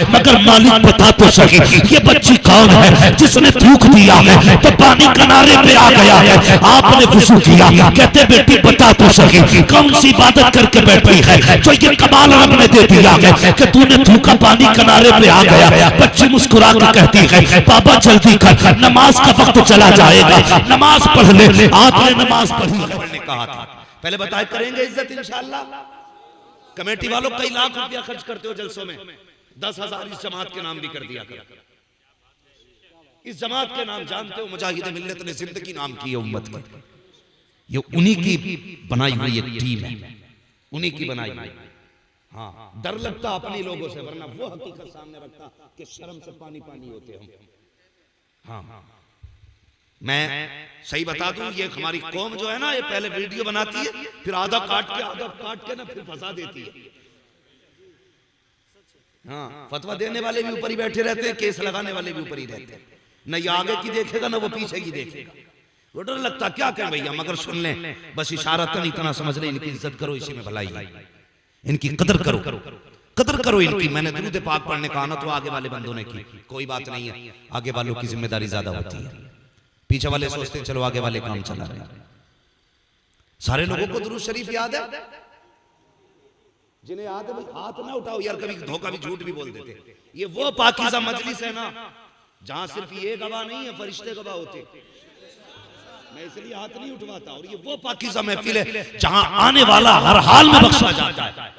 मगर मालिक बता तो सके ये बच्ची कौन है जिसने थूक दिया है तो पानी किनारे पे आ गया है। आपने वुज़ू किया, कहते बेटी बता तो सके कौन सी इबादत करके बैठी है जो ये कमाल रब ने दे दिया है कि तूने थूका पानी किनारे पे आ गया। बच्ची मुस्कुरा के कहती है बाबा जल्दी कर, नमाज का वक्त चला जाएगा, नमाज पढ़ ले। आपने नमाज पढ़ने कहा था। पहले बताए करेंगे इज्जत इंशाअल्लाह। कमेटी वालों कई लाख रुपया खर्च करते हो जलसों में, 10,000 इस जमात के नाम भी कर दिया कर। इस जमात के नाम जानते हो मुजाहिद मिल्लत ने जिंदगी नाम की है उम्मत की। ये उन्हीं की बनाई हुई एक टीम है, उन्हीं की बनाई हुई। हाँ, डर लगता अपने लोगों से, वरना वो हकीकत सामने रखता कि शर्म से पानी पानी होते हम। हाँ, मैं सही बता दूं, ये हमारी कौम जो है ना, ये पहले वीडियो बनाती है, फिर आधा काट के ना फिर फंसा देती है। हाँ, फतवा देने वाले भी ऊपर ही बैठे रहते हैं, केस लगाने वाले भी ऊपर ही रहते हैं। न ये आगे की देखेगा ना वो पीछे की देखेगा। वो डर लगता क्या करें भैया, मगर सुन लें, बस इशारतन इतना समझ लें, इनकी इज्जत करो, इसी में भलाई है, इनकी कदर करो, कदर करो इनकी। मैंने दुरूद पाक पढ़ने का आना तो आगे वाले बंदों ने की, कोई बात नहीं है, आगे वालों की जिम्मेदारी ज्यादा होती है। पीछे वाले सोचते हैं चलो आगे वाले काम चला रहे हैं। सारे लोगों को दुरूद शरीफ याद है? जिन्हें याद है भाई हाथ ना उठाओ यार, कभी धोखा भी झूठ भी बोल देते। ये वो पाकीज़ा मजलिस है ना जहां सिर्फ ये गवाह नहीं है, फरिश्ते गवाह होते। मैं इसलिए हाथ नहीं उठवाता। और ये वो पाकीज़ा महफिल है जहां आने वाला हर हाल में बख्शा जाता है।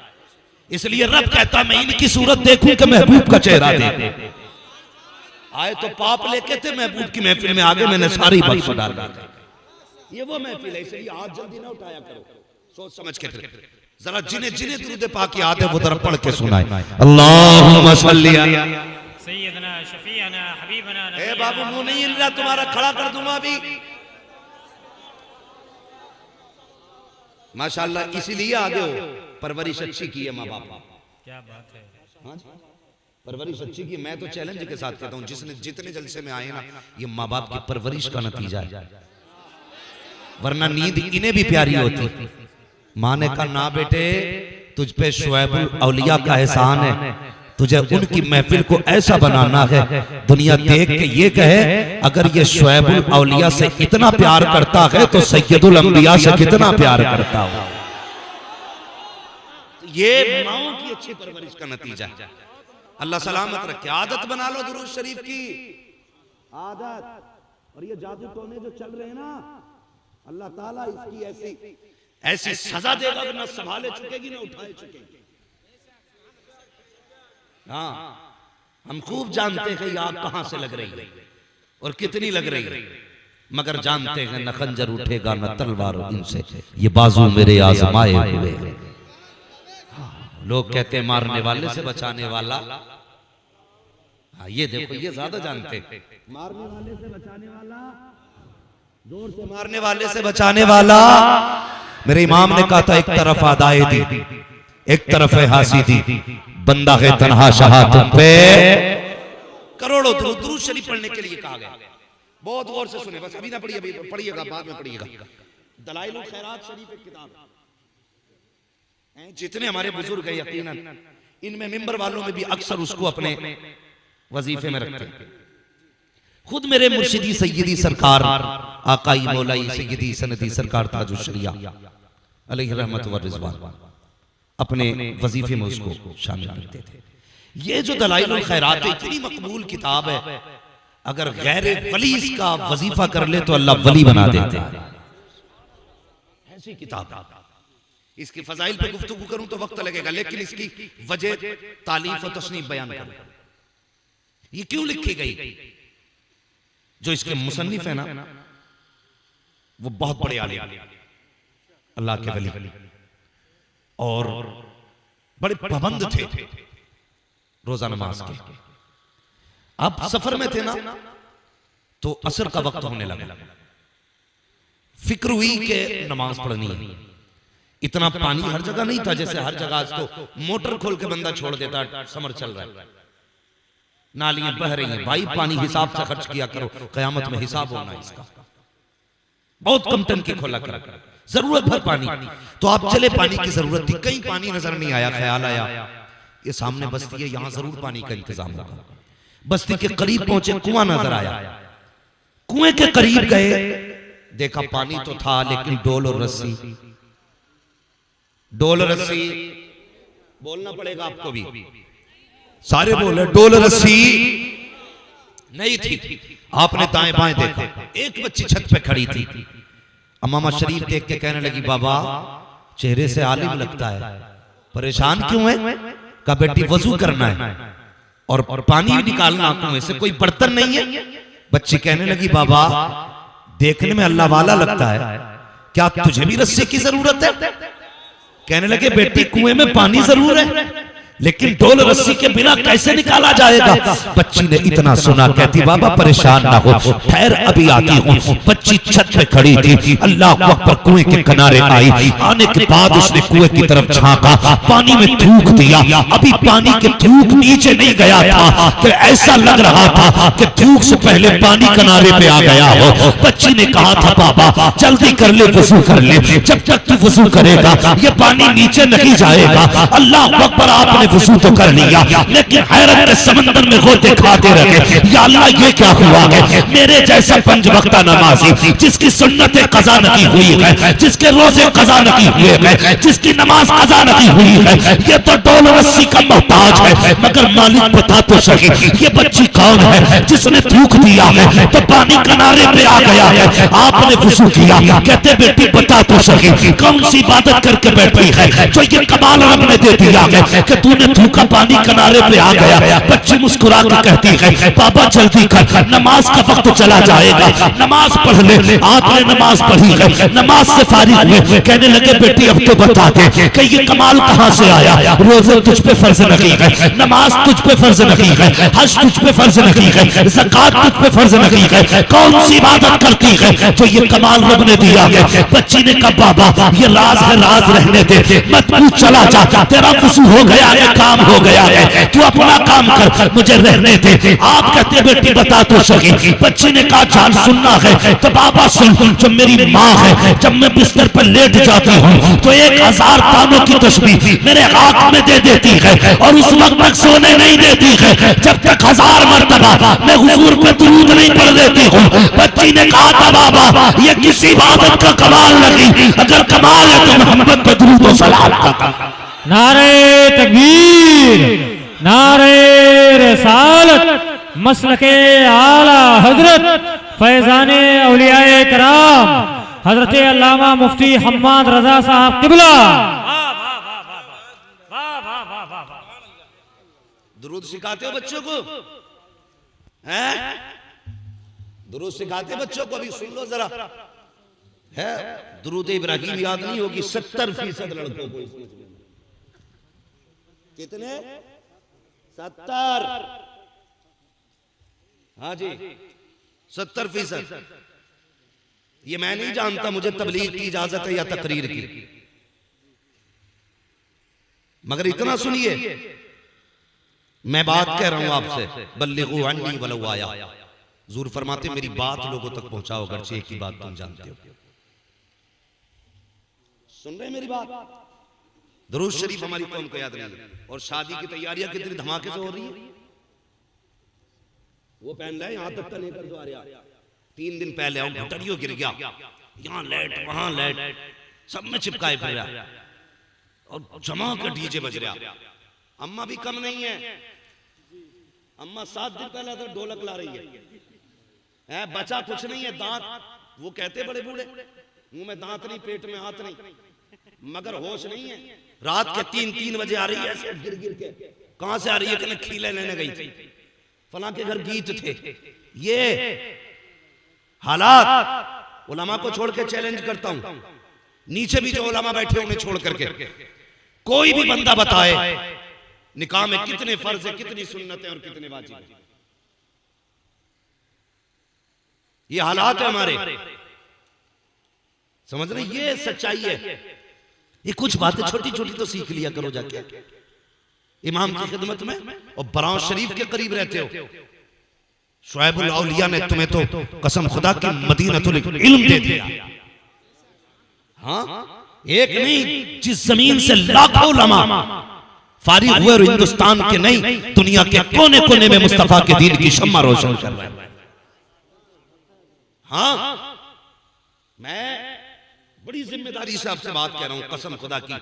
इसलिए रब कहता मैं इनकी सूरत देखूं कि महबूब का चेहरा देखूं। आए तो पाप लेके थे, महबूब की महफिल में आगे मैंने सारी बख्श डाला। ये वो महफिल है, इसलिए हाथ जल्दी ना उठाया करो, सोच समझ के। जरा जिन्हें जिन्हें दुरूद पाक याद है वो जरा पढ़ के सुनाए। अल्लाहुम्मा सल्ली अला सय्यदना शफीअना हबीबना। ए बाबू मुंह नहीं हिल रहा तुम्हारा, खड़ा कर दूंगा अभी। माशाल्लाह, इसीलिए आगे हो, परवरिश अच्छी की है माँ बाप। क्या बात है, हाँ, परवरिश अच्छी की। मैं तो चैलेंज के साथ कहता हूँ, जिसने जितने जलसे में आए ना, ये माँ बाप की परवरिश का नतीजा है। वरना नींद इन्हें भी प्यारी होती। माँ ने कहा ना बेटे, तुझ पे शुएबुल औलिया का एहसान है, तुझे उनकी महफिल को ऐसा बनाना है दुनिया देख के ये कहे अगर ये शुएबुल औलिया से इतना प्यार करता है तो सैयदुल अंबिया से कितना प्यार करता हो। ये माओ की अच्छी परवरिश का नतीजा है। अल्लाह सलामत रखे। आदत बना लो दुरूद शरीफ की, आदत। और ये जादू टोने जो चल रहे हैं ना, अल्लाह ताला इसकी ऐसी सजा देगा कि ना संभाले चुकेगी ना उठाए चुकेगी। हाँ, हम खूब जानते हैं आग कहां से लग रही है और कितनी लग रही है, मगर जानते हैं न खंजर उठेगा न तलवार इनसे, ये बाजू मेरे आजमाए हुए। लोग कहते हैं मारने वाले से बचाने वाला। हाँ, ये देखो, ये ज्यादा जानते हैं। मारने वाले से बचाने वाला, जोर से मारने वाले से बचाने वाला। मेरे इमाम ने कहा था एक तरफ आदाए दी, एक तरफ है हासी दी, बंदा है तन्हा शाह तुम पे। करोड़ों दुरूद शरीफ पढ़ने के लिए कहा गया। बहुत गौर से सुने, बस अभी ना पढ़िए, अभी पढ़िएगा, बाद में पढ़िएगा। दलाइलुल खैरात शरीफ एक किताब है। जितने हमारे बुजुर्ग हैं यकीनन इनमें मिंबर वालों में भी अक्सर उसको अपने वजीफे में रखते हैं। खुद मेरे मुर्शिदी सैयदी सरकार आकाई मौलाई सैयदी सनदी सरकार ताजुल शरिया अलैहि रहमत व रिज़वान अपने वजीफे में उसको शामिल करते थे। ये जो दलाइलुल खैरात है, इतनी मकबूल किताब है, अगर गैर वली इसका वजीफा कर ले तो अल्लाह वली बना देता है। ऐसी किताब है। इसकी फजाइल पे गुफ्तगू करूं तो वक्त लगेगा, लेकिन इसकी वजह तालीफ और तस्नीफ बयान करूं। ये क्यों लिखी गई? जो इसके मुसन्निफ है ना, वो बहुत बड़े आलिम, अल्लाह के वली, और बड़े पाबंद थे रोजा नमाज के। अब सफर में थे ना, तो असर का वक्त होने लगा। फिक्र हुई कि नमाज पढ़नी है। इतना पानी हर जगह नहीं था, जैसे हर जगह आज तो मोटर खोल के बंदा छोड़ देता, समर चल रहा है, नालियां बह रही हैं। भाई पानी हिसाब से खर्च किया करो, कयामत में हिसाब होना इसका। बहुत कम टंकी खोला कर, जरूरत भर पानी। तो आप चले, पानी की जरूरत थी, कहीं पानी नजर नहीं आया। ख्याल आया ये सामने बस्ती है, यहां जरूर पानी का इंतजाम होगा। बस्ती के करीब पहुंचे, कुआं नजर आया। कुएं के करीब गए, देखा पानी तो था लेकिन डोल और रस्सी, डोल रस्सी बोलना पड़ेगा आपको भी, सारे बोले डोल रस्सी नहीं थी। आपने दाएं बाएं देखा, एक बच्ची छत पे खड़ी थी। अम्मा शरीफ देख के कहने लगी, बाबा चेहरे से आलिम लगता है, परेशान क्यों है? का बेटी वजू करना है और पानी निकालना कुएं से, कोई बर्तन नहीं है। बच्ची कहने लगी, बाबा देखने में अल्लाह वाला लगता है, क्या तुझे भी रस्सी की जरूरत है? कहने लगे, बेटी कुएं में पानी जरूर है लेकिन डोल रस्सी के बिना कैसे निकाला जाएगा? बच्ची ने इतना सुना, कहती बाबा परेशान ना हो, ठहर अभी आती हूँ। बच्ची छत पे खड़ी थी, अल्लाह अकबर कुएं के किनारे आई। आने के बाद उसने कुएं की तरफ झांका, पानी में थूक दिया। अभी पानी के थूक नीचे नहीं गया था कि ऐसा लग रहा था कि थूक से पहले पानी किनारे पे आ गया हो। बच्ची ने कहा था, बाबा जल्दी कर ले, वजू कर ले, जब तक तू वजू करेगा ये पानी नीचे नहीं जाएगा। अल्लाह अकबर, आपने वजू तो कर लिया लेकिन हैरत के समंदर में गोते खाते रहे। या अल्लाह ये क्या हुआ है? मेरे जैसा पंज वक्ता नमाजी जिसकी सुन्नतें कज़ा नहीं हुई है, जिसके रोजे कज़ा नहीं हुए हैं, जिसकी नमाज कज़ा नहीं हुई है, ये तो डोल रस्सी का मोहताज है। मगर मालिक बता तो सके ये बच्ची कौन है जिसने थूक दिया है तो पानी किनारे पे आ गया है? आपने वजू किया, कहते बेटी बता तो सके कौन सी इबादत करके बैठी है जो ये कमाल रब ने दे दिया है कि तूने का पानी किनारे पे आ गया। बच्ची मुस्कुरा के कहती है, बाबा जल्दी कर, नमाज का वक्त चला जाएगा, नमाज पढ़ ले। आपने नमाज पढ़ी है, नमाज से फारिग हुए, कहने लगे बेटी अब तो बता दे कि ये कमाल कहां से आया? रोजे तुझ पे फर्ज नहीं है, नमाज तुझ पे फर्ज नहीं है, हज तुझ पे फर्ज नहीं है, ज़कात तुझ पे फर्ज नहीं है, कौन सी इबादत करती है जो ये कमाल रब ने दिया है? बच्ची ने कहा, बाबा ये राज है, राज रहने दे, मत पूछ, चला जा, तेरा वजू हो गया है, काम हो गया है, तू अपना काम कर, मुझे रहने दे। आप कहते बेटी बता तो सके। बच्ची ने कहा, जान सुनना है तो बाबा सुन, जब मेरी माँ है, जब मैं बिस्तर पर लेट जाती हूँ तो 1000 तानों की तस्बीह मेरे हाथ में दे देती है और उस वक्त तक सोने नहीं देती है जब तक 1000 मर्तबा मैं हुजूर पे दुरूद नहीं पढ़ देती हूँ। बच्ची ने कहा था, बाबा ये किसी इबादत का कमाल नहीं, अगर कमाल है तो मोहम्मद पे दुरूद और सलाम का। नारे तकबीर, नारे रसालत, मसलके आला हजरत फैजाने औलियाए कराम हजरत अल्लामा मुफ्ती हम्माद रजा साहब किबला। दुरूद सिखाते हो बच्चों को? हैं? दुरूद सिखाते बच्चों को? अभी सुन लो जरा, है दुरूद इब्राहिम याद नहीं होगी 70% लड़कों को। कितने? 70। हाँ जी 70%। ये मैं नहीं जानता, मुझे तबलीग की इजाजत है या तकरीर की, मगर इतना सुनिए, मैं बात कह रहा हूं आपसे, बल्लिगू अन्नी वलौ आया। हुजूर फरमाते मेरी बात लोगों तक पहुंचाओ, अगरचे एक ही बात तुम जानते हो। सुन रहे मेरी बात? दुरूद शरीफ हमारी कौम को याद नहीं, और शादी की तैयारियां कितनी धमाके से हो रही है। वो पहन ले, यहां तक लेकर जो आ रहा, 3 दिन पहले आओ घटड़ियों गिर गया, यहां लाइट वहां लाइट, सब में चिपकाए फिर रहा और जमा कर डीजे बज रहा। अम्मा भी कम नहीं है, अम्मा 7 दिन पहले तो ढोलक ला रही है, बचा कुछ नहीं है, दांत वो कहते बड़े बूढ़े, मुंह में दांत नहीं, पेट में हाथ नहीं, मगर होश नहीं है। रात के 3-3 बजे आ रही है ऐसे गिर गिर के। कहां से आ रही है? कि मैं खीले लेने गई थी, फलां के घर गीत थे। ये हालात उलमा को छोड़ के चैलेंज करता हूं, नीचे भी जो उलमा बैठे उन्हें छोड़ करके कोई भी बंदा बताए निकाह में कितने फर्ज है, कितनी सुन्नतें और कितने वाजिब है। ये हालात है हमारे, समझ रहे? ये सच्चाई है। ये कुछ बातें छोटी छोटी तो सीख लिया करो जाके इमाम की खिदमत में, और बराउ शरीफ के करीब रहते हो। शुएबुल औलिया ने तुम्हें तो कसम खुदा की मदीनतुल इल्म दे दिया। हाँ, एक नहीं, जिस जमीन से लाखों उलमा फारिग हुए और हिंदुस्तान के नहीं दुनिया के कोने कोने में मुस्तफा के दीन की शम्मा रोशन कर रहे हैं। हाँ, मैं बड़ी जिम्मेदारी से आपसे बात कह रहा हूं, कसम खुदा की,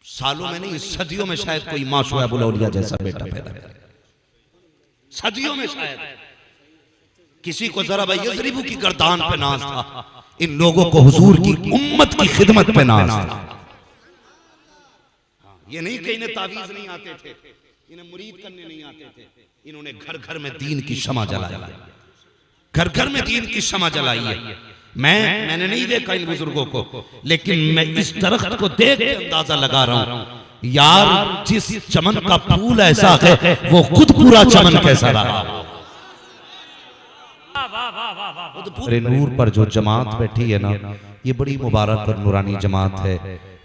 सालों में नहीं सदियों में शायद कोई मां शुएब उल औलिया जैसा बेटा पैदा करे, सदियों में शायद। किसी को जरा भाई यज़रिबू की गर्दान पे नाज था, इन लोगों को हुजूर की उम्मत की खिदमत पे नाज था। ये नहीं कि इन्हें तावीज नहीं आते थे, इन्हें मुरीद करने नहीं आते थे, इन्होंने घर घर में दीन की शमा जलाई, घर घर में दीन की शमा जलाई है। मैंने नहीं देखा इन बुजुर्गों को, लेकिन मैं इस दरख्त को देख के अंदाजा लगा रहा हूं, यार जिस चमन का फूल ऐसा है वो खुद पूरा चमन कैसा रहा। पूरे नूर पर जो जमात बैठी है ना, ये बड़ी मुबारक और नूरानी जमात है।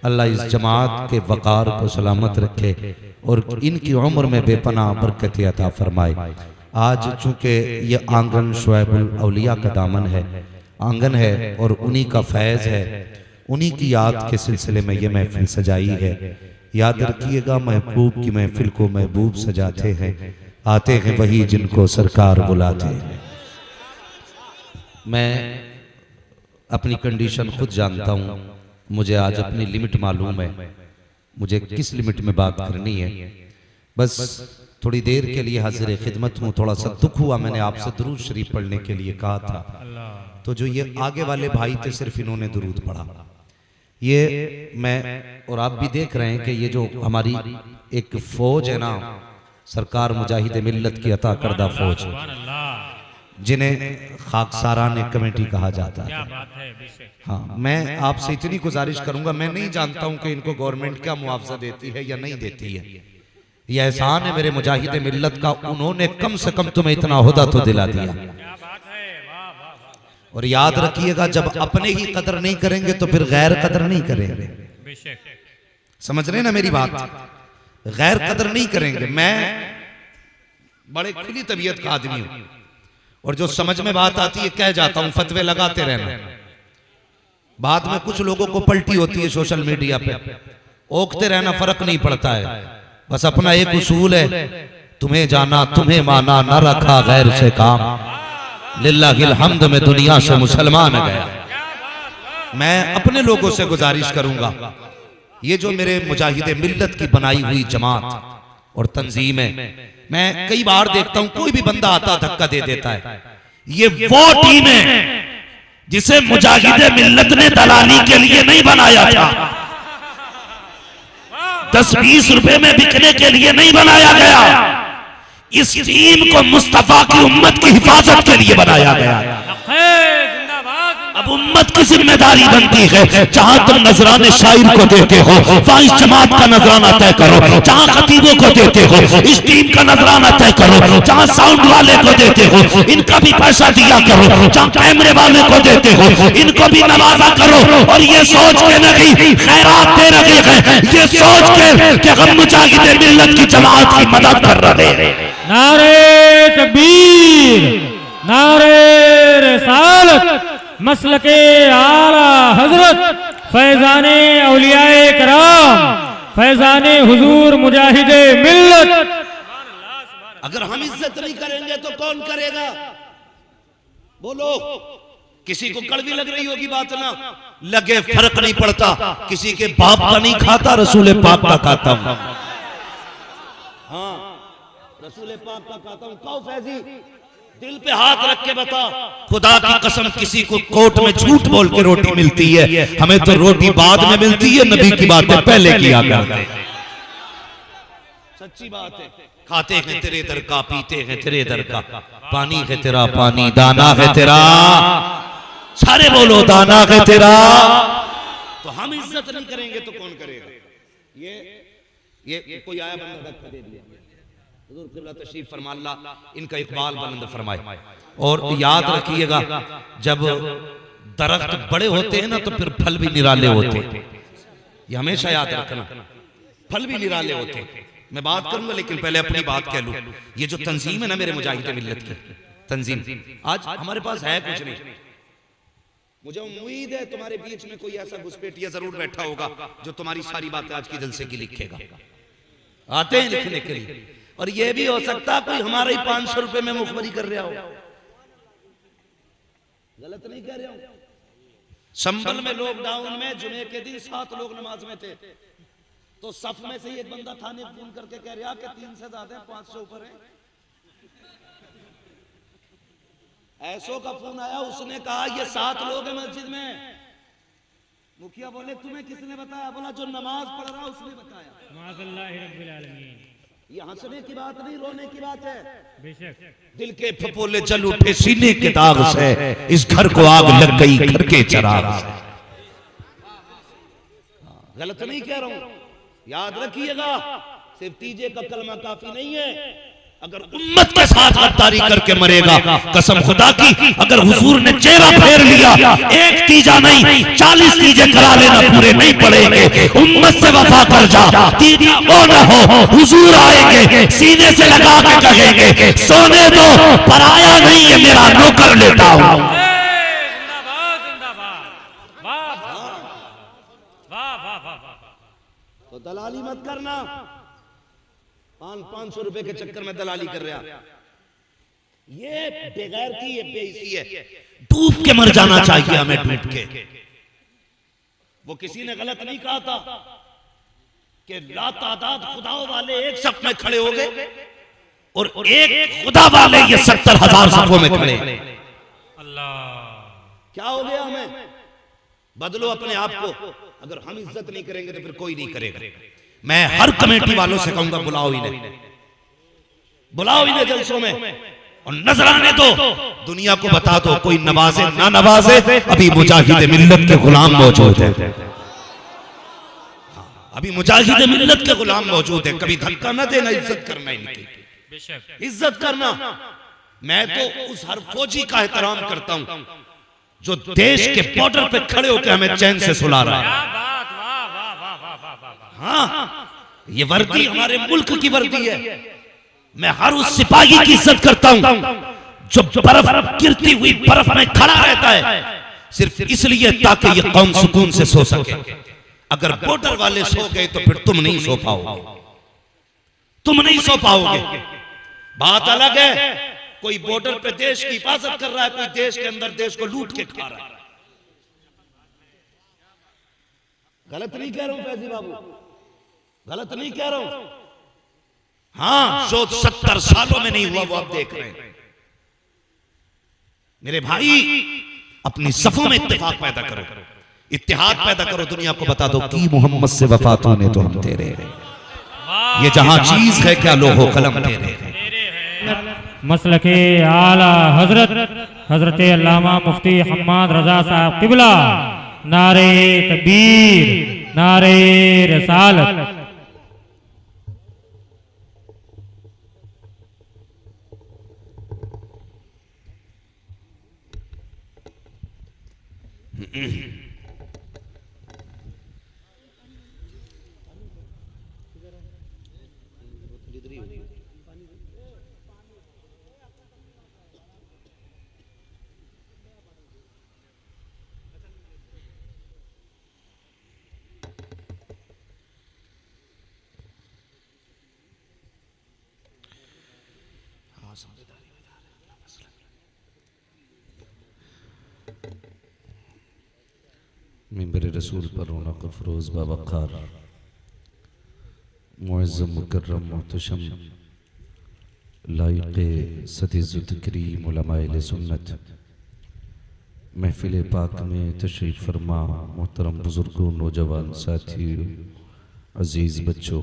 अल्लाह इस जमात के वकार को सलामत रखे और इनकी उम्र में बेपनाह बरकत अता फरमाए। आज चूंकि ये आंगन शुएब उल औलिया का दामन है, आंगन है और उन्हीं का फैज़ है, उन्हीं की याद के सिलसिले में ये महफिल सजाई है। याद रखिएगा, महबूब की महफिल को महबूब सजाते हैं, आते हैं वही जिनको सरकार बुलाते हैं। मैं अपनी कंडीशन खुद जानता हूँ, मुझे आज अपनी लिमिट मालूम है, मुझे किस लिमिट में बात करनी है। बस थोड़ी देर के लिए हाजिर खिदमत हूँ। थोड़ा सा दुख हुआ, मैंने आपसे दुरूद शरीफ पढ़ने के लिए कहा था, तो जो ये आगे वाले भाई थे सिर्फ इन्होंने दुरूद पढ़ा। ये मैं और आप भी देख रहे हैं कि ये जो हमारी एक फौज है ना, सरकार मुजाहिद मिल्लत की अता करदा फौज, जिन्हें खाकसारान कमेटी कहा जाता है। हाँ, मैं आपसे इतनी गुजारिश करूंगा, मैं नहीं जानता हूं कि इनको गवर्नमेंट क्या मुआवजा देती है या नहीं देती है, यह एहसान है मेरे मुजाहिद मिल्लत का, उन्होंने कम से कम तुम्हें इतना होदा तो दिला दिया। और याद रखिएगा, जब अपने ही कदर नहीं करेंगे तो फिर गैर कदर नहीं करेंगे। समझ रहे ना मेरी बात, गैर कदर नहीं करेंगे। मैं बड़े खुली तबीयत का आदमी हूं और जो समझ में बात आती है कह जाता हूं, फतवे लगाते रहना। बाद में कुछ लोगों को पलटी होती है सोशल मीडिया पे, ओकते रहना फर्क नहीं पड़ता है। बस अपना एक उसूल है, तुम्हें जाना तुम्हें माना, न रखा गैर से काम, लिल्लाहिल हम्द में दुनिया से मुसलमान गया। मैं अपने लोगों से गुजारिश करूंगा, ये जो मेरे मुजाहिद मिल्लत की बनाई हुई जमात और तंजीम है, मैं कई बार देखता हूं कोई भी बंदा आता धक्का दे देता है। ये वो टीम है जिसे मुजाहिद मिल्लत ने दलाली के लिए नहीं बनाया था, 10-20 रुपए में बिकने के लिए नहीं बनाया गया। इस टीम को मुस्तफा की उम्मत की हिफाजत के लिए बनाया गया। अब उम्मत की जिम्मेदारी बनती है, जहां तुम नजराने शायर को देते हो वहां इस जमात का नजराना तय करो, जहां खतीबों को देते हो इस टीम का नजराना तय करो, जहां साउंड वाले को देते हो इनका भी पैसा दिया करो, जहां कैमरे वाले को देते हो इनको भी नवाजा करो। और ये सोच के नहीं खैरात दे रहे हैं, ये सोच के कि हम मुजाहिद मिल्लत की जमात की मदद कर रहे हैं। नारे तकबीर, नारे रिसालत, मसलके आला हजरत, फैजाने औलियाए कराम, फैजाने हुजूर मुजाहिदे मिल्लत। अगर हम इज्जत नहीं करेंगे तो कौन करेगा? बोलो। किसी को कड़वी लग रही होगी बात, ना लगे फर्क नहीं पड़ता, किसी के बाप का नहीं खाता, रसूल पाक का खाता हूं। हाँ, रसूल पाक का खाता हूं। कहो फैजी, दिल पे हाथ रख के बता, खुदा की कसम किसी को कोर्ट में झूठ बोल के रोटी मिलती है, हमें तो रोटी बाद में मिलती है, नबी की बातें पहले किया करते हैं। सच्ची बात है। खाते हैं तेरे दर का, पीते हैं तेरे दर का, पानी है तेरा पानी, दाना है तेरा, सारे बोलो दाना है तेरा। तो हम इज्जत नहीं करेंगे तो कौन करेगा? ये कोई आया बंदा धक्का दे दिया, हुजूर क़िबला तशरीफ फरमा, अल्लाह इनका इकबाल बुलंद फरमाए। और याद रखिएगा, जब दरख्त बड़े होते हैं ना तो फिर फल भी निराले होते हैं, ये हमेशा याद रखना, फल भी निराले होते हैं। मैं बात करूंगा लेकिन पहले अपनी बात कह लूं। ये जो तंजीम है ना मेरे मुजाहिद मिल्लत की तंजीम, आज हमारे पास है कुछ नहीं। मुझे उम्मीद है तुम्हारे बीच में कोई ऐसा घुसपैठिया जरूर बैठा होगा जो तुम्हारी सारी बातें आज की जलसे की लिखेगा। आते हैं लिखने के लिए। और ये भी हो सकता है कोई हमारे ही 500 रुपए में मुखबरी कर रहा हो। गलत नहीं कह रहा हूं। संभल में लॉकडाउन में जुमे के दिन 7 लोग नमाज में थे, तो सफ में से एक बंदा थाने फोन करके कह रहा कि 3 से ज्यादा 500 ऊपर है। ऐसो का फोन आया, उसने कहा ये 7 लोग हैं मस्जिद में। मुखिया बोले तुम्हें किसने बताया? बोला जो नमाज पढ़ रहा उसने बताया। ये हंसने की बात नहीं, रोने की बात है। बेशक दिल के फपोले जल उठे सीने के दाग से, इस घर को आग लग गई घर के चिराग से। गलत नहीं कह रहा हूं, याद रखिएगा। सिर्फ तीजे का कलमा काफी नहीं है। अगर उम्मत के साथ गद्दारी करके मरेगा, कसम खुदा की, अगर हुजूर ने चेहरा फेर लिया, एक तीजा नहीं 40 तीजे करा लेना, पूरे नहीं पड़ेंगे। उम्मत से वफा कर जा, तीजा वो न हो, हुजूर आएंगे सीने से लगा के कहेंगे सोने दो, पराया नहीं है मेरा नौकर लेता हूं। तो दलाली मत करना, 500 रुपए के चक्कर में दलाली कर रहा। ये बेगैरती है, बेइज्जती है। डूब के मर जाना चाहिए हमें, डूब के। वो किसी ने गलत नहीं कहा था कि लातादाद खुदाओं वाले एक सफ में खड़े हो गए और एक खुदा वाले ये 70,000 सफों में खड़े। अल्लाह, क्या हो गया? हमें बदलो अपने आप को। अगर हम इज्जत नहीं करेंगे तो फिर कोई नहीं करेगा। मैं हर कमेटी वालों से कहूंगा बुलाओ इन्हें, बुलाओ इन्हें जलसों में और नजराने दो, दुनिया को बता दो। कोई नवाजे ना नवाजे, अभी मुजाहिद मिल्लत के गुलाम मौजूद है। अभी मुजाहिद मिल्लत के गुलाम मौजूद है। कभी धक्का न देना, इज्जत करना इनकी, इज्जत करना। मैं तो उस हर फौजी का एहतराम करता हूं जो देश के बॉर्डर पे खड़े होकर हमें चैन से सुला रहा है। हाँ, ये वर्दी हमारे मुल्क की वर्दी है। मैं हर उस सिपाही की इज्जत करता हूं जो बर्फ गिरती हुई बर्फ में खड़ा रहता है, सिर्फ इसलिए ताकि ये कौम सुकून से सो सके। अगर बॉर्डर वाले सो गए तो फिर तुम नहीं सो पाओगे, तुम नहीं सो पाओगे। बात अलग है, कोई बॉर्डर पे देश की हिफाजत कर रहा है, कोई देश के अंदर देश को लूट के खा रहा है। गलत नहीं कह रहा हूं फैजी बाबू, गलत नहीं कह रहा हूं। हाँ, जो 70 सालों में नहीं हुआ वो आप देख रहे हैं। मेरे भाई, अपनी सफों में इत्तेफाक पैदा करो, इत्तेहाद पैदा करो। दुनिया को बता दो कि मोहम्मद से वफा तूने तो हम तेरे। ये जहां चीज है क्या लोहो कलम तेरे। मसलके आला हजरत हजरत अल्लामा मुफ्ती हम्माद रजा साहब किबला, नारे तकबीर, नारे रिसालत। मिंबर रसूल पर रौनक अफरोज बावक़ार मुअज़्ज़म मुकर्रम मोहतशम लायक़ सदीज़ुत करीम उलमाए सुन्नत महफ़िल पाक में तशरीफ़ फरमा मोहतरम बुज़ुर्गों, नौजवान साथियों, अज़ीज़ बच्चों,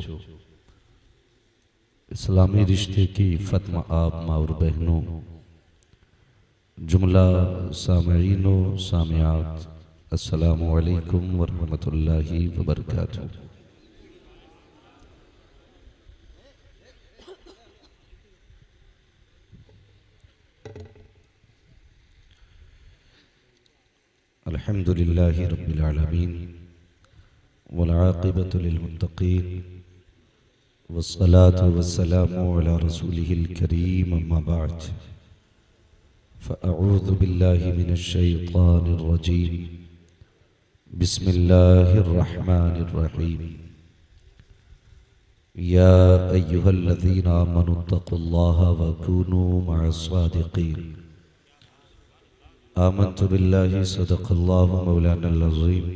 इस्लामी रिश्ते की फ़ातिमा आप माँ और बहनों, जुमला सामईन व सामियात, अस्सलामु अलैकुम वरहमतुल्लाहि वबरकातुहू। अल्हम्दुलिल्लाहि रब्बिल आलमीन वल आक़िबतु लिल मुत्तक़ीन वस्सलातु वस्सलामु अला रसूलिहिल करीम अम्मा बअद फ़अऊज़ु बिल्लाहि मिनश शैतानिर रजीम बिस्मिल्लाहिर रहमानिर रहीम। या अय्युहल्लज़ीना आमनुत्तक़ुल्लाहा वकूनू मअस्सादिक़ीन। आमन्तु बिल्लाहि सदक़ल्लाहु मौलानल अज़ीम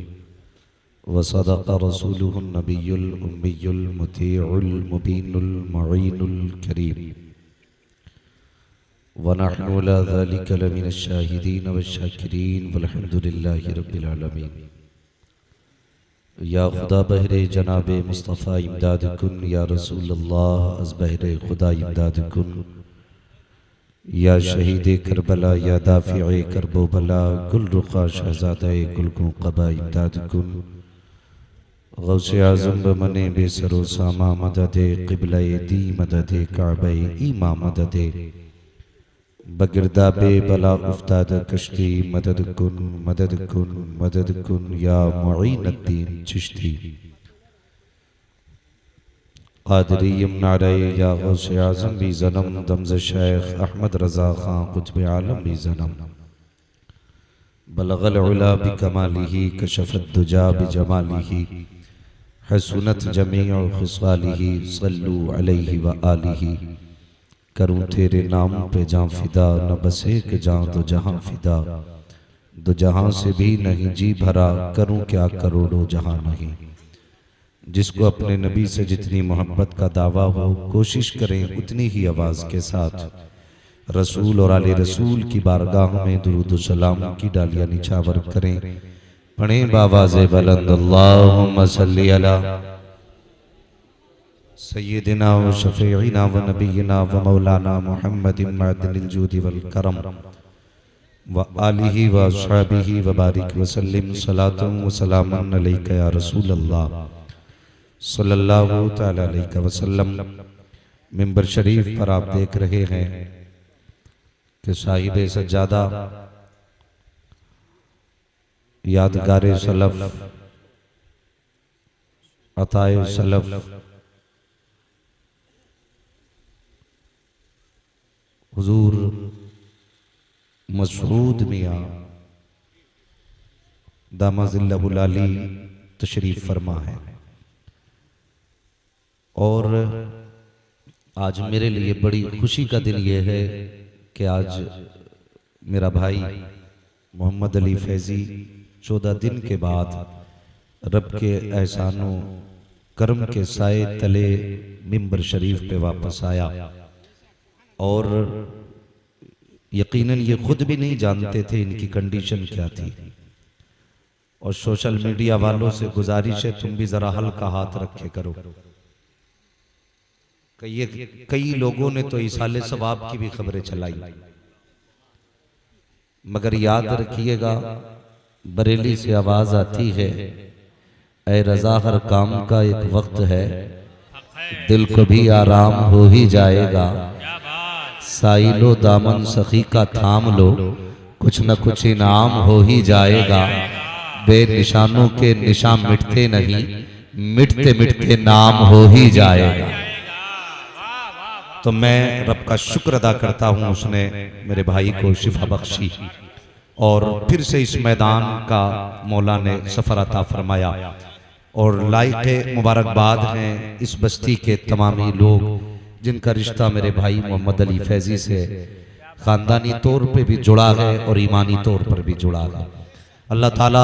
व सदक़ रसूलुहुन नबियुल उम्मियुल मुतीउल मुबीनुल मुईनुल करीम व नहनु अला ज़ालिका लमिनश शाहिदीन वश्शाकिरीन वल्हम्दुलिल्लाहि रब्बिल आलमीन। या खुदा बहरे जनाबे मुस्तफ़ा इमदाद कुन, या रसूल अल्लाह अज़ बहरे खुदा इमदाद कुन, या शहीद करबला, या दाफ़िए करबो बला, गुल रुखा शहज़ादा गुलगों क़बा इमदाद कुन। गौसे आज़म बमने बेसरो सामा मददे क़िबला दी मददे काबे ईमा मददे बगिरदाबे बला उफ्ताद कश्ती मदद कुन मदद कुन मदद कुन या मुईनुद्दीन चिश्ती। क़ादरीयम नारे या गौसे आज़म भी ज़नम दमज़ शेख अहमद रज़ा ख़ां क़ुत्ब आलम भी ज़नम बलगल उला बिकमालिही कशफ़त दुजा बिजमालिही हसनत जमीअ ख़िसालिही सल्लु अलैहि व आलिही। करूँ तेरे नाम पे जां फिदा, न बस एक जां दो जहां फिदा, दो जहां से भी नहीं जी भरा, करूँ क्या करोड़ों जहां नहीं। जिसको अपने नबी से जितनी मोहब्बत का दावा हो, कोशिश करें उतनी ही आवाज़ के साथ रसूल और आले रसूल की बारगाह में दुरूद व सलाम की डालियां निछावर करें। पढ़ें बावाज़े बुलंद अल्लाहुम्मा सल्ली अला सय्यिदिना व शफ़ीइना व नबीना व मौलाना मुहम्मदिन मअदिनिल जूदि वल करम व आलिहि व अस्हाबिहि व बारिक व सल्लिम सलातन व सलामन अलैका या रसूल अल्लाह सल्लल्लाहु तआला अलैहि वसल्लम। मिंबर शरीफ पर आप देख रहे हैं कि साहिबे सज्जादा यादगारे सलफ अताए सलफ हुजूर मसऊद मियां दामाजिल्लहुल आली तशरीफ फरमा है। और आज मेरे लिए बड़ी खुशी का दिन यह है कि आज मेरा भाई मोहम्मद अली फैज़ी 14 दिन के बाद रब के एहसानों करम के साए तले मिंबर शरीफ पे वापस आया। और यकीनन ये खुद भी नहीं जानते थे इनकी कंडीशन क्या थी। और सोशल मीडिया वालों से गुजारिश है तुम भी जरा हल्का हाथ रखे करो। कई लोगों ने तो इसाले सवाब की भी खबरें चलाई, मगर याद रखिएगा बरेली से आवाज आती है, ऐ रजा हर काम का एक वक्त है, दिल को भी आराम हो ही जाएगा। साइलो दामन सखी का थाम लो, कुछ न कुछ इनाम हो ही जाएगा। बेनिशानों के निशान मिटते नहीं, मिटते मिटते नाम हो ही जाएगा। तो मैं रब का शुक्र अदा करता हूँ, उसने मेरे भाई को शिफा बख्शी और फिर से इस मैदान का मौला ने सफर अता फरमाया। और लायक मुबारकबाद हैं इस बस्ती के तमामी लोग जिनका रिश्ता मेरे भाई मोहम्मद अली फैज़ी से खानदानी तौर पे भी जुड़ा है और ईमानी तौर पर भी जुड़ा है। अल्लाह ताला